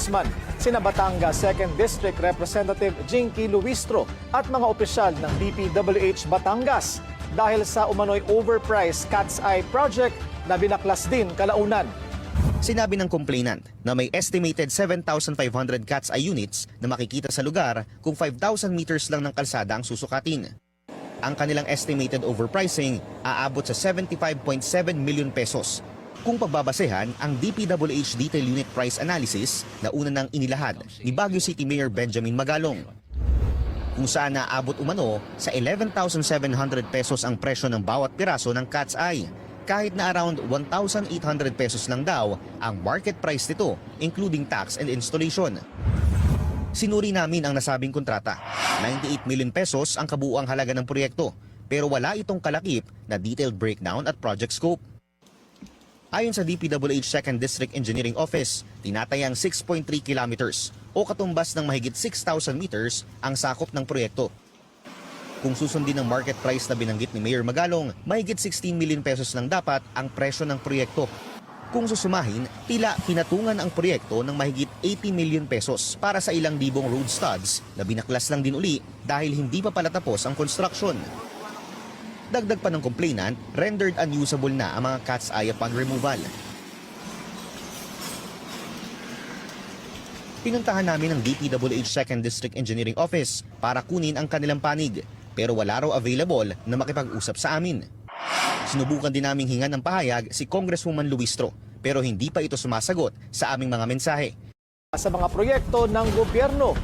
congressman, sina Batangas 2nd District Representative Jinky Luistro at mga opisyal ng DPWH Batangas dahil sa umano'y overpriced Cat's Eye project na binaklas din kalaunan. Sinabi ng complainant na may estimated 7,500 Cat's Eye units na makikita sa lugar kung 5,000 meters lang ng kalsada ang susukatin. Ang kanilang estimated overpricing aabot sa 75.7 million pesos. Kung pagbabasehan ang DPWH Detail Unit Price Analysis na una nang inilahad ni Baguio City Mayor Benjamin Magalong, kung saan naabot umano sa 11,700 pesos ang presyo ng bawat piraso ng Cat's Eye, kahit na around 1,800 pesos lang daw ang market price nito including tax and installation. Sinuri namin ang nasabing kontrata. 98 million pesos ang kabuuang halaga ng proyekto, pero wala itong kalakip na detailed breakdown at project scope. Ayon sa DPWH 2nd District Engineering Office, tinatayang 6.3 kilometers o katumbas ng mahigit 6,000 meters ang sakop ng proyekto. Kung susundin ang market price na binanggit ni Mayor Magalong, mahigit 16 million pesos lang dapat ang presyo ng proyekto. Kung susumahin, tila pinatungan ang proyekto ng mahigit 80 million pesos para sa ilang libong road studs na binaklas lang din uli dahil hindi pa pala tapos ang construction. Dagdag pa ng complainant, rendered unusable na ang mga Cat's Eye upon removal. Pinuntahan namin ang DPWH 2nd District Engineering Office para kunin ang kanilang panig, pero wala raw available na makipag-usap sa amin. Sinubukan din naming hingan ng pahayag si Congresswoman Luistro, pero hindi pa ito sumasagot sa aming mga mensahe. Sa mga proyekto ng gobyerno,